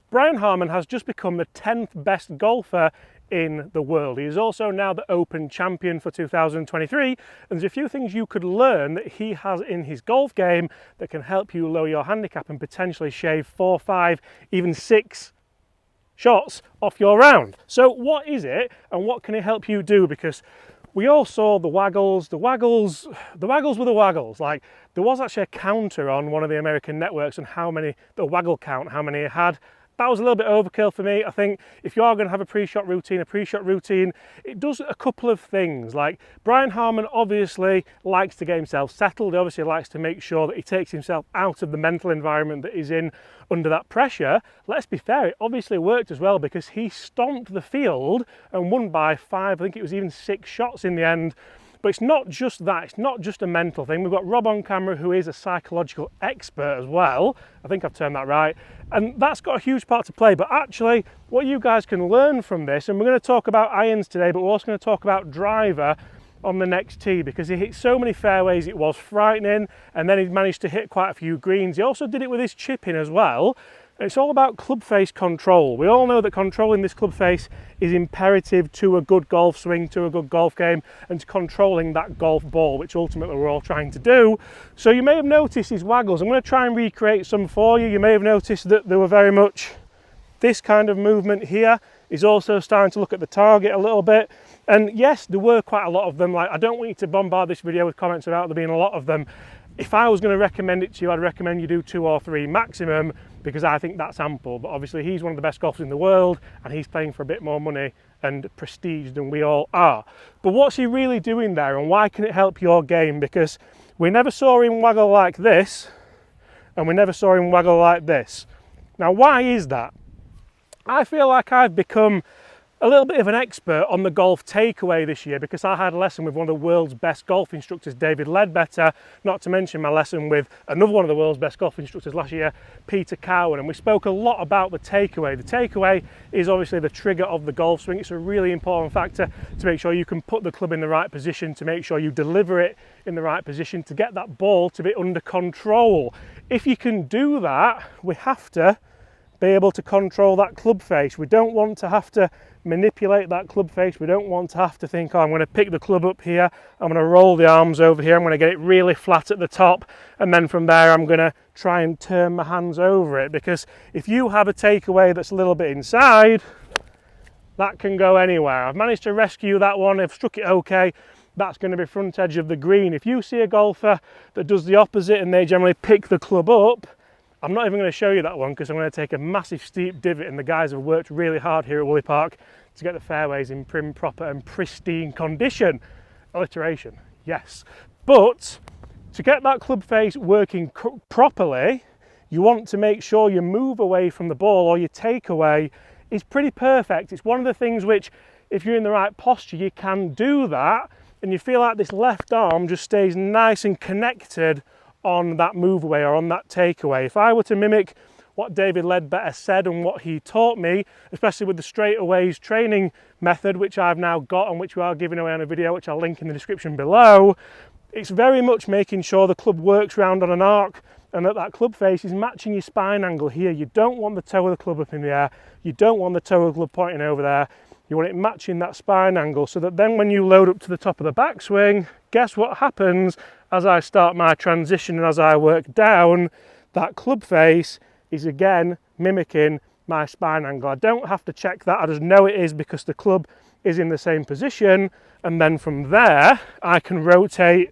Brian Harman has just become the 10th best golfer in the world. He is also now the Open champion for 2023, and there's a few things you could learn that he has in his golf game that can help you lower your handicap and potentially shave 4, 5, even 6 shots off your round. So what is it and what can it help you do? Because we all saw the waggles were the waggles. Like, there was actually a counter on one of the American networks on how many, the waggle count, how many it had. That was a little bit overkill for me. I think if you are going to have a pre-shot routine, it does a couple of things. Like, Brian Harman obviously likes to get himself settled. He obviously likes to make sure that he takes himself out of the mental environment that he's in under that pressure. Let's be fair, it obviously worked as well, because he stomped the field and won by 5, I think it was even 6 shots in the end. But it's not just that, it's not just a mental thing. We've got Rob on camera, who is a psychological expert as well. I think I've termed that right. And that's got a huge part to play. But actually, what you guys can learn from this, and we're going to talk about irons today, but we're also going to talk about driver on the next tee, because he hit so many fairways, it was frightening. And then he managed to hit quite a few greens. He also did it with his chipping as well. It's all about club face control. We all know that controlling this club face is imperative to a good golf swing, to a good golf game, and to controlling that golf ball, which ultimately we're all trying to do. So you may have noticed his waggles. I'm going to try and recreate some for you. You may have noticed that there were very much this kind of movement here. He's also starting to look at the target a little bit. And yes, there were quite a lot of them. Like, I don't want you to bombard this video with comments about there being a lot of them. If I was going to recommend it to you, I'd recommend you do 2 or 3 maximum, because I think that's ample. But obviously he's one of the best golfers in the world, and he's playing for a bit more money and prestige than we all are. But what's he really doing there, and why can it help your game? Because we never saw him waggle like this, and we never saw him waggle like this. Now, why is that? I feel like I've become a little bit of an expert on the golf takeaway this year, because I had a lesson with one of the world's best golf instructors, David Ledbetter, not to mention my lesson with another one of the world's best golf instructors last year, Peter Cowan, and we spoke a lot about the takeaway. The takeaway is obviously the trigger of the golf swing. It's a really important factor to make sure you can put the club in the right position, to make sure you deliver it in the right position, to get that ball to be under control. If you can do that, we have to be able to control that club face. We don't want to have to manipulate that club face. We don't want to have to think, oh, I'm going to pick the club up here, I'm going to roll the arms over here, I'm going to get it really flat at the top, and then from there I'm going to try and turn my hands over it. Because if you have a takeaway that's a little bit inside, that can go anywhere. I've managed to rescue that one. I've struck it okay. That's going to be front edge of the green. If you see a golfer that does the opposite and they generally pick the club up, I'm not even going to show you that one, because I'm going to take a massive steep divot, and the guys have worked really hard here at Woolly Park to get the fairways in prim, proper and pristine condition. Alliteration, yes. But to get that club face working properly, you want to make sure your move away from the ball, or your takeaway, is pretty perfect. It's one of the things which, if you're in the right posture, you can do that, and you feel like this left arm just stays nice and connected on that move away or on that takeaway. If I were to mimic what David Ledbetter said and what he taught me, especially with the straightaways training method, which I've now got and which we are giving away on a video, which I'll link in the description below, it's very much making sure the club works round on an arc, and that club face is matching your spine angle here. You don't want the toe of the club up in the air. You don't want the toe of the club pointing over there. You want it matching that spine angle, so that then when you load up to the top of the backswing, guess what happens as I start my transition and as I work down? That club face is again mimicking my spine angle. I don't have to check that, I just know it is, because the club is in the same position, and then from there I can rotate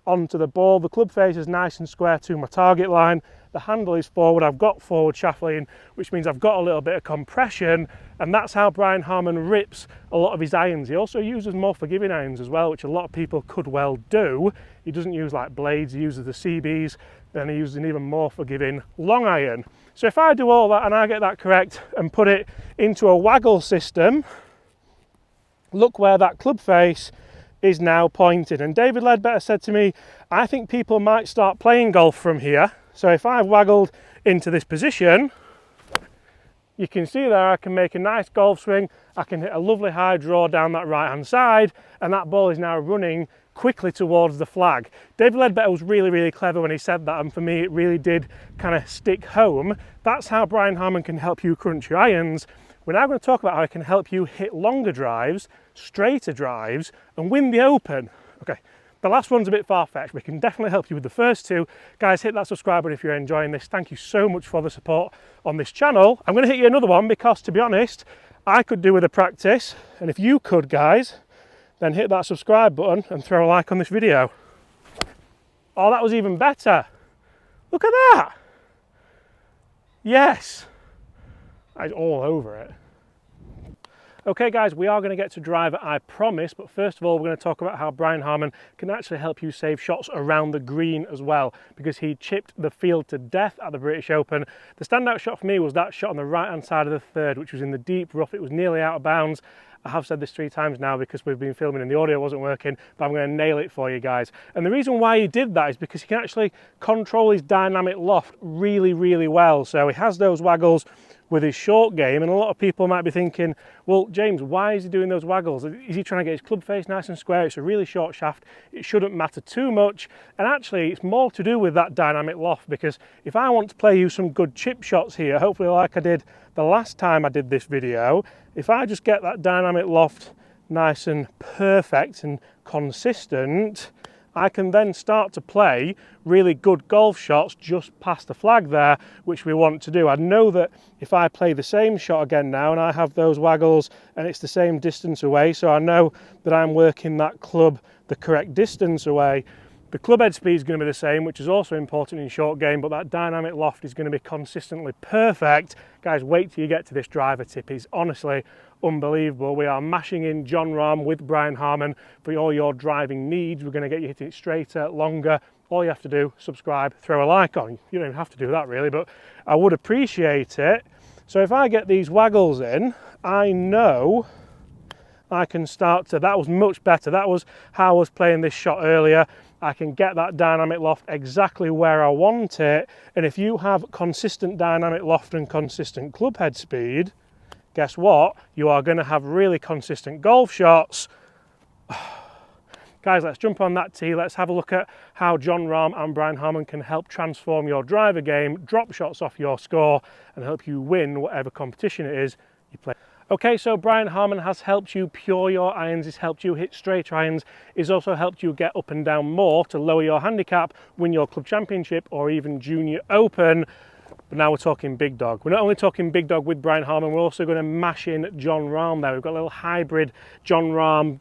onto the ball. The club face is nice and square to my target line. The handle is forward. I've got forward shaft lean, which means I've got a little bit of compression, and that's how Brian Harman rips a lot of his irons. He also uses more forgiving irons as well, which a lot of people could well do. He doesn't use like blades, he uses the CBs, then he uses an even more forgiving long iron. So if I do all that and I get that correct and put it into a waggle system, look where that club face is now pointed. And David Ledbetter said to me, I think people might start playing golf from here. So if I've waggled into this position, you can see there I can make a nice golf swing. I can hit a lovely high draw down that right hand side, and that ball is now running quickly towards the flag. David Ledbetter was really, really clever when he said that, and for me it really did kind of stick home. That's how Brian Harman can help you crunch your irons. We're now going to talk about how he can help you hit longer drives, straighter drives, and win the Open. Okay, the last one's a bit far-fetched, but it can definitely help you with the first two. Guys, hit that subscribe button if you're enjoying this. Thank you so much for the support on this channel. I'm going to hit you another one because, to be honest, I could do with a practice, and if you could, guys, then hit that subscribe button and throw a like on this video. Oh, that was even better. Look at that. Yes. That's all over it. Okay guys, we are going to get to driver, I promise, but first of all we're going to talk about how Brian Harman can actually help you save shots around the green as well, because he chipped the field to death at the British Open. The standout shot for me was that shot on the right hand side of the third, which was in the deep rough. It was nearly out of bounds. I have said this 3 times now because we've been filming and the audio wasn't working, but I'm going to nail it for you guys. And the reason why he did that is because he can actually control his dynamic loft really, really well. So he has those waggles with his short game, and a lot of people might be thinking, well, James, why is he doing those waggles? Is he trying to get his club face nice and square? It's a really short shaft. It shouldn't matter too much. And actually, it's more to do with that dynamic loft, because if I want to play you some good chip shots here, hopefully like I did the last time I did this video, if I just get that dynamic loft nice and perfect and consistent, I can then start to play really good golf shots just past the flag there, which we want to do. I know that if I play the same shot again now and I have those waggles and it's the same distance away, so I know that I'm working that club the correct distance away. The club head speed is going to be the same, which is also important in short game, but that dynamic loft is going to be consistently perfect. Guys, wait till you get to this driver tip. It's honestly unbelievable. We are mashing in Jon Rahm with Brian Harman for all your driving needs. We're going to get you hitting it straighter, longer. All you have to do, subscribe, throw a like on. You don't even have to do that really, but I would appreciate it. So if I get these waggles in, I know I can start to, that was much better. That was how I was playing this shot earlier. I can get that dynamic loft exactly where I want it. And if you have consistent dynamic loft and consistent club head speed, guess what? You are going to have really consistent golf shots. Guys, let's jump on that tee. Let's have a look at how Jon Rahm and Brian Harman can help transform your driver game, drop shots off your score, and help you win whatever competition it is you play. Okay, so Brian Harman has helped you pure your irons, he's helped you hit straight irons, he's also helped you get up and down more to lower your handicap, win your club championship or even junior open. But now we're talking big dog. We're not only talking big dog with Brian Harman, we're also going to mash in Jon Rahm there. We've got a little hybrid Jon Rahm.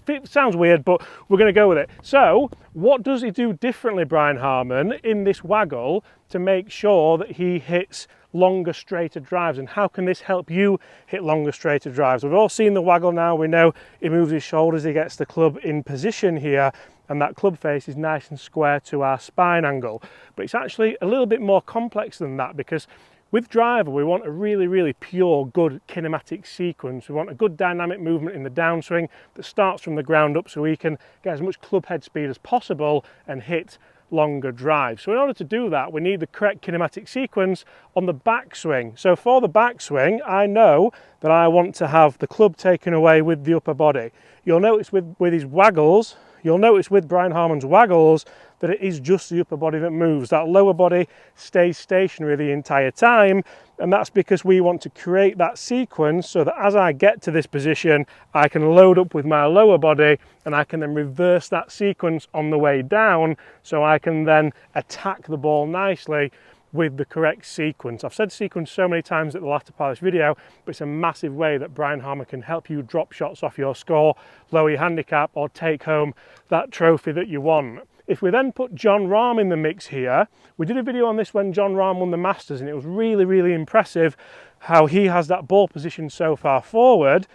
It sounds weird, but we're going to go with it. So what does he do differently, Brian Harman, in this waggle to make sure that he hits longer, straighter drives, and how can this help you hit longer, straighter drives? We've all seen the waggle now. We know he moves his shoulders, he gets the club in position here, and that club face is nice and square to our spine angle. But it's actually a little bit more complex than that, because with driver, we want a really, really pure, good kinematic sequence. We want a good dynamic movement in the downswing that starts from the ground up so we can get as much club head speed as possible and hit longer drives. So in order to do that, we need the correct kinematic sequence on the backswing. So for the backswing, I know that I want to have the club taken away with the upper body. You'll notice with his waggles, you'll notice with Brian Harman's waggles that it is just the upper body that moves. That lower body stays stationary the entire time, and that's because we want to create that sequence so that as I get to this position, I can load up with my lower body and I can then reverse that sequence on the way down so I can then attack the ball nicely with the correct sequence. I've said sequence so many times at the latter part of this video, but it's a massive way that Brian Harman can help you drop shots off your score, lower your handicap, or take home that trophy that you want. If we then put Jon Rahm in the mix here, we did a video on this when Jon Rahm won the Masters, and it was really, really impressive how he has that ball position so far forward,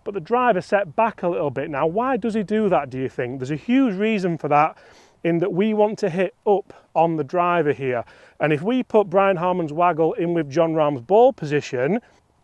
but the driver set back a little bit. Now, why does he do that, do you think? There's a huge reason for that, in that we want to hit up on the driver here. And if we put Brian Harman's waggle in with Jon Rahm's ball position,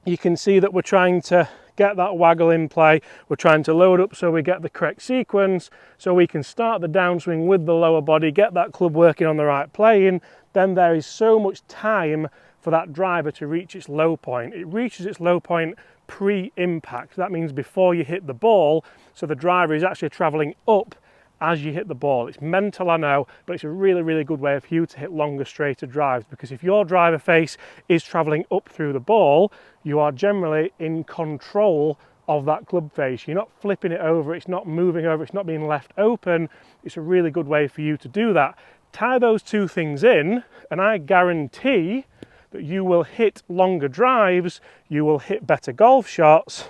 you can see that we're trying to get that waggle in play. We're trying to load up so we get the correct sequence, so we can start the downswing with the lower body, get that club working on the right plane. Then there is so much time for that driver to reach its low point. It reaches its low point pre-impact. That means before you hit the ball, so the driver is actually traveling up as you hit the ball. It's mental, I know, but it's a really, really good way for you to hit longer, straighter drives, because if your driver face is travelling up through the ball, you are generally in control of that club face. You're not flipping it over, it's not moving over, it's not being left open. It's a really good way for you to do that. Tie those two things in, and I guarantee that you will hit longer drives, you will hit better golf shots,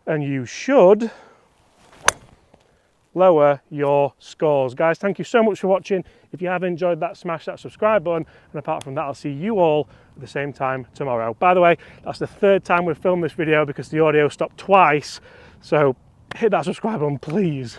and you should lower your scores. Guys, thank you so much for watching. If you have enjoyed that, smash that subscribe button, and apart from that, I'll see you all at the same time tomorrow. By the way, that's the third time we've filmed this video because the audio stopped twice, so hit that subscribe button, please.